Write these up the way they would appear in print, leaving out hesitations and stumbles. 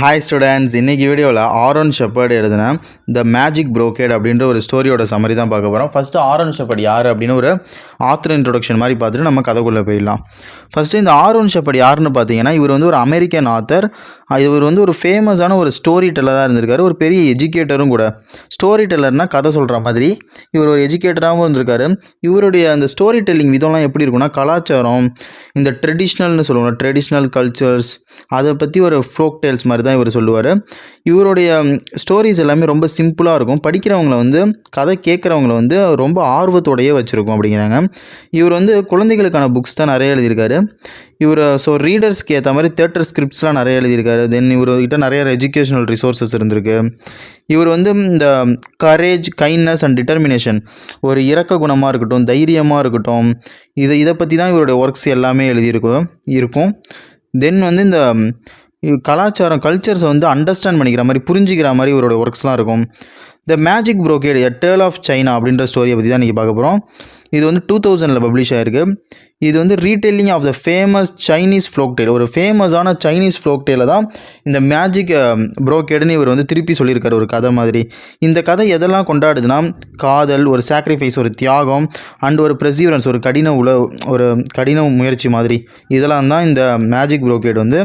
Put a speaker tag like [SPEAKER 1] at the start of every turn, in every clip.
[SPEAKER 1] Hi students, இன்றைக்கி வீடியோவில் Aaron shepherd எழுதின த மேஜிக் ப்ரோக்கேட் அப்படின்ற ஒரு ஸ்டோரியோட சம்மரி தான் பார்க்க போகிறோம். ஃபஸ்ட்டு ஆரோன் ஷெப்பர்ட் யார் அப்படின்னு ஒரு ஆத்தர் இன்ட்ரொடக்ஷன் மாதிரி பார்த்துட்டு நம்ம கதைக்குள்ளே போயிடலாம். ஃபஸ்ட்டு இந்த ஆரோன் ஷெப்பர்ட் யாருன்னு பார்த்தீங்கன்னா, இவர் வந்து ஒரு அமெரிக்கன் ஆத்தர். இவர் வந்து ஒரு ஃபேமஸான ஒரு ஸ்டோரி டெல்லராக இருந்திருக்காரு, ஒரு பெரிய எஜுகேட்டரும் கூட. ஸ்டோரி டெல்லர்னால் கதை சொல்கிற மாதிரி இவர் ஒரு எஜுகேட்டராகவும் இருந்திருக்காரு. இவருடைய அந்த ஸ்டோரி டெல்லிங் விதம்லாம் எப்படி இருக்குன்னா, கலாச்சாரம், இந்த ட்ரெடிஷ்னல்னு சொல்லுவாங்க, ட்ரெடிஷ்னல் கல்ச்சர்ஸ், அதை பற்றி ஒரு ஃபோக் டேல்ஸ் மாதிரி தான் இவர் சொல்லுவார். இவருடைய ஸ்டோரிஸ் எல்லாமே ரொம்ப சிம்பிளாக இருக்கும். படிக்கிறவங்கள வந்து, கதை கேட்குறவங்கள வந்து ரொம்ப ஆர்வத்தோடையே வச்சுருக்கும் அப்படிங்கிறாங்க. இவர் வந்து குழந்தைகளுக்கான புக்ஸ் தான் நிறைய எழுதியிருக்காரு. இவர் ரீடர்ஸ்க்கு ஏற்ற மாதிரி தியேட்டர் ஸ்கிரிப்ட்ஸ்லாம் நிறைய எழுதியிருக்காரு. தென் இவர்கிட்ட நிறைய எஜுகேஷனல் ரிசோர்ஸஸ் இருந்திருக்கு. இவர் வந்து இந்த கரேஜ், கைண்ட்னஸ் அண்ட் டிட்டர்மினேஷன், ஒரு இரக்க குணமாக இருக்கட்டும், தைரியமாக இருக்கட்டும், இதை பற்றி தான் இவருடைய ஒர்க்ஸ் எல்லாமே இருக்கும். தென் வந்து இந்த கல்ச்சர்ஸை வந்து அண்டர்ஸ்டாண்ட் பண்ணிக்கிற மாதிரி, புரிஞ்சிக்கிற மாதிரி இவரோட ஒர்க்ஸ்லாம் இருக்கும். The magic brocade a tale of China அப்படின்ற ஸ்டோரியை பற்றி தான் இன்றைக்கி பார்க்க போகிறோம். இது வந்து 2000 பப்ளிஷ் ஆகிருக்கு. இது வந்து retelling of the famous Chinese folk tale, ஒரு ஃபேமஸான சைனீஸ் ஃப்ளோக் டேலை தான் இந்த மேஜிக் ப்ரோக்கேடுன்னு இவர் வந்து திருப்பி சொல்லியிருக்காரு, ஒரு கதை மாதிரி. இந்த கதை எதெல்லாம் கொண்டாடுதுன்னா, காதல், ஒரு சாக்ரிஃபைஸ், ஒரு தியாகம், அண்ட் ஒரு ப்ரெசிவரன்ஸ், ஒரு கடின முயற்சி மாதிரி, இதெல்லாம் தான் இந்த மேஜிக் ப்ரோக்கேட் வந்து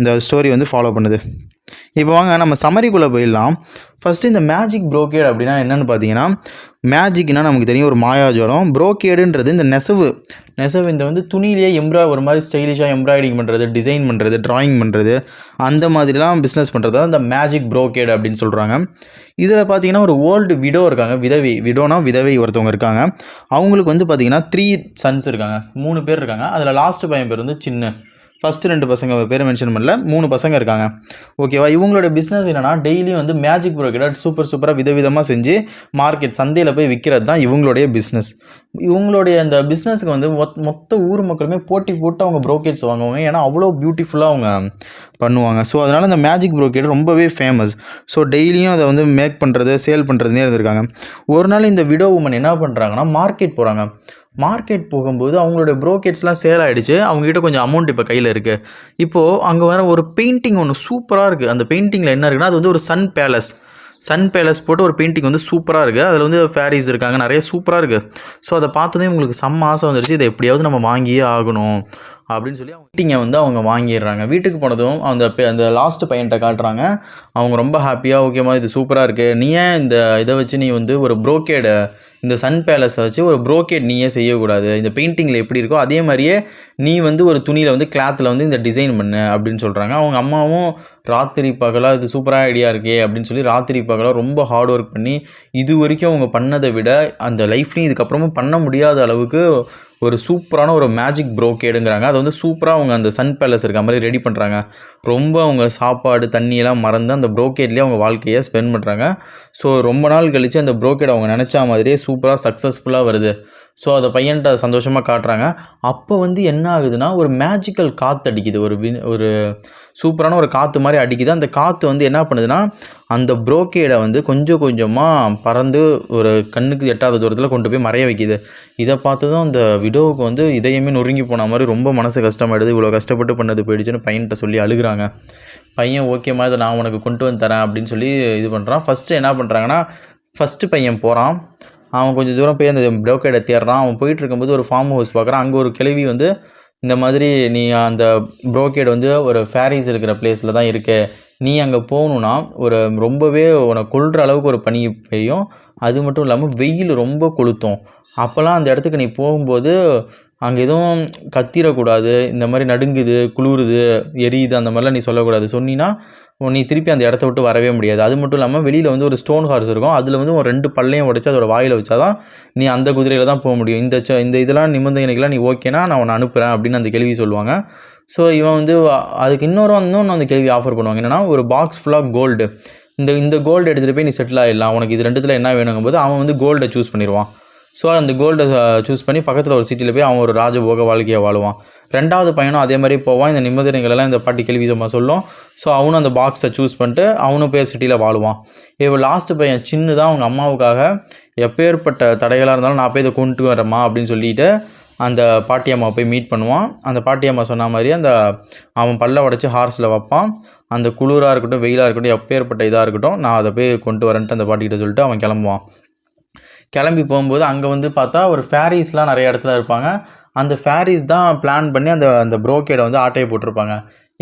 [SPEAKER 1] இந்த ஸ்டோரி வந்து ஃபாலோ பண்ணுது. இப்போ வாங்க நம்ம சம்மரிக்குள்ளே போயிடலாம். ஃபஸ்ட்டு இந்த மேஜிக் ப்ரோக்கேட் அப்படின்னா என்னென்னு பார்த்தீங்கன்னா, மேஜிக்னால் நமக்கு தெரியும், ஒரு மாயாஜாலம். ப்ரோக்கேடுன்றது இந்த நெசவு இந்த வந்து துணியிலேயே ஒரு மாதிரி ஸ்டைலிஷாக எம்ப்ராய்டிங் பண்ணுறது, டிசைன் பண்ணுறது, ட்ராயிங் பண்ணுறது, அந்த மாதிரிலாம் பிஸ்னஸ் பண்ணுறது தான் இந்த மேஜிக் ப்ரோக்கேட் அப்படின்னு சொல்கிறாங்க. இதில் பார்த்தீங்கன்னா ஒரு ஓல்டு விடோ இருக்காங்க, விதவை ஒருத்தவங்க இருக்காங்க. அவங்களுக்கு வந்து பார்த்திங்கன்னா 3 சன்ஸ் இருக்காங்க, 3 பேர் இருக்காங்க. அதில் லாஸ்ட்டு பையன் பேர் வந்து சின்ன. ஃபஸ்ட்டு 2 பசங்க பேர் மென்ஷன் பண்ணல, 3 பசங்க இருக்காங்க. ஓகேவா? இவங்களோட பிஸ்னஸ் என்னென்னா, டெய்லியும் வந்து மேஜிக் ப்ரோக்கேட்டை சூப்பராக விதவிதமாக செஞ்சு சந்தையில் போய் விற்கிறது தான் இவங்களுடைய பிஸ்னஸ். இவங்களுடைய அந்த பிஸ்னஸுக்கு வந்து மொத்த ஊர் மக்களுமே போட்டி போட்டு அவங்க ப்ரோக்கேட்ஸ் வாங்குவாங்க. ஏன்னா அவ்வளோ பியூட்டிஃபுல்லாக அவங்க பண்ணுவாங்க. ஸோ அதனால் இந்த மேஜிக் ப்ரோக்கேட் ரொம்பவே ஃபேமஸ். ஸோ டெய்லியும் அதை வந்து மேக் பண்ணுறது, சேல் பண்ணுறதுனே இருந்திருக்காங்க. ஒரு நாள் இந்த விடோ உமன் என்ன பண்ணுறாங்கன்னா, மார்க்கெட் போகும்போது அவங்களோட ப்ரோக்கேட்ஸ்லாம் சேல் ஆகிடுச்சு. அவங்ககிட்ட கொஞ்சம் அமௌண்ட் இப்போ கையில் இருக்குது. இப்போது அங்கே வர ஒரு பெயிண்டிங் ஒன்று சூப்பராக இருக்குது. அந்த பெயிண்டிங்கில் என்ன இருக்குன்னா, அது வந்து ஒரு சன் பேலஸ் போட்டு ஒரு பெயிண்டிங் வந்து சூப்பராக இருக்குது. அதில் வந்து ஃபேரிஸ் இருக்காங்க, நிறைய சூப்பராக இருக்குது. ஸோ அதை பார்த்ததே உங்களுக்கு செம்ம ஆசை வந்துருச்சு, இதை எப்படியாவது நம்ம வாங்கியே ஆகணும் அப்படின்னு சொல்லி பெயிண்டிங்கை வந்து அவங்க வாங்கிடுறாங்க. வீட்டுக்கு போனதும் அந்த லாஸ்ட்டு பையன்கிட்ட காட்டுறாங்க. அவங்க ரொம்ப ஹாப்பியாக, ஓகேம்மா இது சூப்பராக இருக்குது, நீ ஏன் இதை வச்சு நீ வந்து ஒரு ப்ரோக்கேடை, இந்த சன் பேலஸை வச்சு ஒரு ப்ரோக்கேட் நீயே செய்யக்கூடாது, இந்த பெயிண்டிங்கில் எப்படி இருக்கோ அதே மாதிரியே நீ வந்து ஒரு துணியில் வந்து கிளாத்தில் வந்து இந்த டிசைன் பண்ணு அப்படின்னு சொல்கிறாங்க. அவங்க அம்மாவும் ராத்திரி பகலாக இது சூப்பராக ஐடியா இருக்கே அப்படின்னு சொல்லி ராத்திரி பகலாக ரொம்ப ஹார்ட் ஒர்க் பண்ணி, இது வரைக்கும் அவங்க பண்ணதை விட அந்த லைஃப்லையும் இதுக்கப்புறமும் பண்ண முடியாத அளவுக்கு ஒரு சூப்பரான ஒரு மேஜிக் ப்ரோக்கேடுங்கிறாங்க. அதை வந்து சூப்பராக அவங்க அந்த சன் பேலஸ் இருக்க மாதிரி ரெடி பண்ணுறாங்க. ரொம்ப அவங்க சாப்பாடு தண்ணியெல்லாம் மறந்து அந்த ப்ரோக்கேட்லேயே அவங்க வாழ்க்கையை ஸ்பெண்ட் பண்ணுறாங்க. ஸோ ரொம்ப நாள் கழித்து அந்த ப்ரோக்கேட் அவங்க நினச்சா மாதிரியே சூப்பராக சக்ஸஸ்ஃபுல்லாக வருது. ஸோ அதை பையன்கிட்ட சந்தோஷமாக காட்டுறாங்க. அப்போ வந்து என்ன ஆகுதுன்னா, ஒரு மேஜிக்கல் காற்று அடிக்குது, ஒரு சூப்பரான ஒரு காற்று மாதிரி அடிக்குது. அந்த காற்று வந்து என்ன பண்ணுதுன்னா, அந்த ப்ரோக்கேடை வந்து கொஞ்சம் கொஞ்சமாக பறந்து ஒரு கண்ணுக்கு எட்டாத தூரத்தில் கொண்டு போய் மறைய வைக்கிது. இதை பார்த்ததும் அந்த விடோவுக்கு வந்து இதயமே நொறுங்கி போன மாதிரி ரொம்ப மனசு கஷ்டமாயிடுது. இவ்வளோ கஷ்டப்பட்டு பண்ணது போயிடுச்சுன்னு பையன்கிட்ட சொல்லி அழுகுறாங்க. பையன் ஓகேம்மா இதை நான் உனக்கு கொண்டு வந்து தரேன் அப்படின்னு சொல்லி இது பண்ணுறான். ஃபஸ்ட்டு என்ன பண்ணுறாங்கன்னா, ஃபஸ்ட்டு பையன் போகிறான். அவன் கொஞ்சம் தூரம் போய் அந்த ப்ரோக்கேடை தேடுறான். அவன் போயிட்டு இருக்கும்போது ஒரு ஃபார்ம் ஹவுஸ் பார்க்குறான். அங்கே ஒரு கிழவி வந்து, இந்த மாதிரி நீ அந்த ப்ரோக்கேட் வந்து ஒரு ஃபேரிஸ் இருக்கிற பிளேஸில் தான் இருக்கு, நீ அங்கே போகணுன்னா ரொம்பவே உனக்கு கொள்கிற அளவுக்கு ஒரு பனி பெய்யும், அது மட்டும் இல்லாமல் வெயில் ரொம்ப கொளுத்தும். அப்போல்லாம் அந்த இடத்துக்கு நீ போகும்போது அங்கே எதுவும் கத்திரக்கூடாது, இந்த மாதிரி நடுங்குது, குளிருது, எரியுது, அந்த மாதிரிலாம் நீ சொல்லக்கூடாது. சொன்னீன்னா நீ திருப்பி அந்த இடத்த விட்டு வரவே முடியாது. அது மட்டும் இல்லாமல் வெளியில் வந்து ஒரு ஸ்டோன் ஹார்ஸ் இருக்கும், அதில் வந்து ஒரு 2 பல்லையும் உடைச்சி அதோட வாயில் வச்சா தான் நீ அந்த குதிரையில் தான் போக முடியும். இந்த இதெல்லாம் நிபந்தனைகள்லாம் நீ ஓகேனா நான் உன்னை அனுப்புகிறேன் அப்படின்னு அந்த கேள்வி சொல்லுவாங்க. ஸோ இவன் வந்து அதுக்கு இன்னொன்று அந்த கேள்வி ஆஃபர் பண்ணுவாங்க. என்னென்னா, ஒரு பாக்ஸ் ஃபுல்லாக கோல்டு, இந்த கோல்டு எடுத்துகிட்டு போய் நீ செட்டில் ஆகிடலாம், உனக்கு இது 2த்தில் என்ன வேணுங்கும்போது அவன் வந்து கோல்டை சூஸ் பண்ணிடுவான். ஸோ அந்த கோல்டை சூஸ் பண்ணி பக்கத்தில் ஒரு சிட்டியில் போய் அவன் ஒரு ராஜபோக வாழ்க்கையை வாழுவான். 2வது பையனும் அதே மாதிரி போவான். இந்த நிபந்தனைகளெல்லாம் இந்த பாட்டி கேள்வி சொல்லும். ஸோ அவனும் அந்த பாக்ஸை சூஸ் பண்ணிட்டு அவனும் போய் சிட்டியில் வாழுவான். இப்போ லாஸ்ட்டு பையன் சின்ன தான் அவங்க அம்மாவுக்காக எப்பேற்பட்ட தடைகளாக இருந்தாலும் நான் போய் இதை கொண்டு வரேம்மா அப்படின்னு சொல்லிட்டு அந்த பாட்டியம்மா போய் மீட் பண்ணுவான். அந்த பாட்டியம்மா சொன்ன மாதிரி அவன் பல்ல உடச்சி ஹார்ஸில் வைப்பான். அந்த குளிராக இருக்கட்டும் வெயிலாக இருக்கட்டும் எப்பேற்பட்ட இதாக இருக்கட்டும் நான் அதை போய் கொண்டு வரேன்ட்டு அந்த பாட்டிக்கிட்ட சொல்லிட்டு அவன் கிளம்புவான். கிளம்பி போகும்போது அங்கே பார்த்தா ஒரு ஃபேரிஸ்லாம் நிறைய இடத்துல இருப்பாங்க. அந்த ஃபேரிஸ் தான் பிளான் பண்ணி அந்த ப்ரோக்கேடை ஆட்டையை போட்டிருப்பாங்க.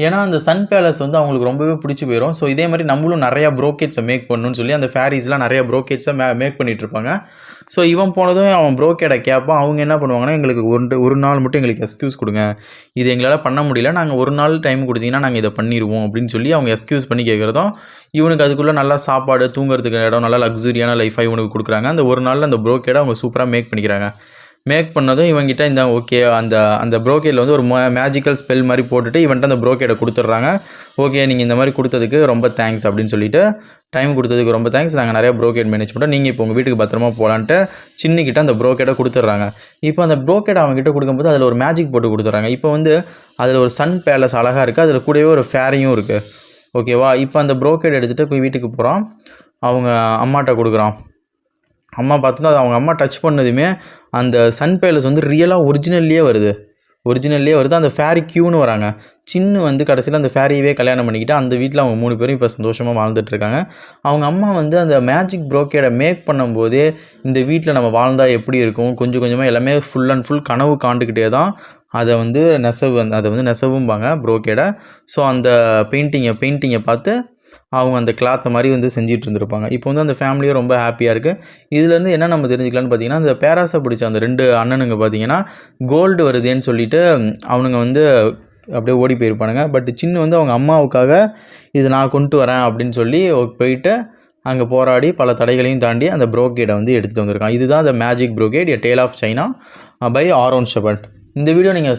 [SPEAKER 1] ஏன்னா அந்த சன் பேலஸ் அவங்களுக்கு ரொம்பவே பிடிச்சி போயிடும். ஸோ இதே மாதிரி நம்மளும் நிறையா ப்ரோக்கேட்ஸை மேக் பண்ணணும்னு சொல்லி அந்த ஃபேரிஸ்லாம் நிறையா ப்ரோக்கேட்ஸை மேக் பண்ணிகிட்ருப்பாங்க. ஸோ இவன் போனதும் அவன் ப்ரோக்கேடை கேட்பான். அவங்க என்ன பண்ணுவாங்கன்னா, எங்களுக்கு ஒரு நாள் மட்டும் எங்களுக்கு எக்ஸ்கியூஸ் கொடுங்க, இது எங்களால் பண்ண முடியல, நாங்கள் ஒரு நாள் டைம் கொடுத்தீங்கன்னா நாங்கள் இதை பண்ணிடுவோம் அப்படின்னு சொல்லி அவங்க எக்ஸ்கியூஸ் பண்ணி கேட்குறதும் இவனுக்கு அதுக்குள்ளே நல்லா சாப்பாடு தூங்குறதுக்கு இடம் நல்லா லக்ஸுரியான லைஃபாக இவனுக்கு கொடுக்குறாங்க. அந்த ஒரு நாளில் அந்த ப்ரோக்கேடை அவங்க சூப்பராக மேக் பண்ணிக்கிறாங்க. மேக் பண்ணதும் இவங்கிட்ட ஓகே அந்த ப்ரோக்கேடில் ஒரு மேஜிக்கல் ஸ்பெல் மாதிரி போட்டுட்டு இவன்ட்டு அந்த ப்ரோக்கேடை கொடுத்துட்றாங்க. ஓகே நீங்கள் இந்த மாதிரி கொடுத்ததுக்கு ரொம்ப தேங்க்ஸ் அப்படின்னு சொல்லிட்டு, டைம் கொடுத்ததுக்கு ரொம்ப தேங்க்ஸ், நாங்கள் நிறையா ப்ரோக்கேட் மேனேஜ் பண்ணுறோம், நீங்கள் இப்போ உங்கள் வீட்டுக்கு பத்திரமா போகலான்ட்டு சின்னிக்கிட்ட அந்த ப்ரோக்கேடை கொடுத்துட்றாங்க. இப்போ அந்த ப்ரோக்கேடை அவங்ககிட்ட கொடுக்கும்போது அதில் ஒரு மேஜிக் போட்டு கொடுத்துட்றாங்க. இப்போ அதில் ஒரு சன் பேலஸ் அழகாக இருக்குது, அதில் கூடவே ஒரு ஃபேரியும் இருக்குது. ஓகேவா? இப்போ அந்த ப்ரோக்கேட் எடுத்துகிட்டு போய் வீட்டுக்கு போகிறான். அவங்க அம்மாட்ட கொடுக்குறான். அம்மா பார்த்தா அவங்க அம்மா டச் பண்ணதுமே அந்த சன் பேலஸ் ரியலாக ஒரிஜினல்லே வருது. அந்த ஃபேரி க்யூன்னு வராங்க. சின்ன கடைசியில் அந்த ஃபேரியவே கல்யாணம் பண்ணிக்கிட்டு அந்த வீட்டில் அவங்க 3 பேரும் இப்போ சந்தோஷமாக வாழ்ந்துட்டுருக்காங்க. அவங்க அம்மா அந்த மேஜிக் ப்ரோக்கேடை மேக் பண்ணும்போதே இந்த வீட்டில் நம்ம வாழ்ந்தால் எப்படி இருக்கும், கொஞ்சம் கொஞ்சமாக எல்லாமே ஃபுல் அண்ட் ஃபுல் கனவு காண்டுக்கிட்டே தான் அதை நெசவும்பாங்க ப்ரோக்கேடை. ஸோ அந்த பெயிண்டிங்கை பார்த்து அவங்க அந்த கிளாத்தை மாதிரி செஞ்சுட்டு இருந்திருப்பாங்க. இப்போ அந்த ஃபேமிலியும் ரொம்ப ஹாப்பியாக இருக்குது. இதுலேருந்து என்ன நம்ம தெரிஞ்சுக்கலான்னு பார்த்தீங்கன்னா, அந்த பேராசை பிடிச்ச அந்த 2 அண்ணனுங்க பார்த்தீங்கன்னா கோல்டு வருதுன்னு சொல்லிட்டு அவனுங்க அப்படியே ஓடி போயிருப்பானுங்க. பட் சின்ன அவங்க அம்மாவுக்காக இது நான் கொண்டு வரேன் அப்படின்னு சொல்லி போயிட்டு அங்கே போராடி பல தடைகளையும் தாண்டி அந்த ப்ரோக்கேடை எடுத்துகிட்டு வந்திருக்கான். இதுதான் அந்த magic brocade a tale of China by Aaron Shepard. இந்த வீடியோ நீங்கள்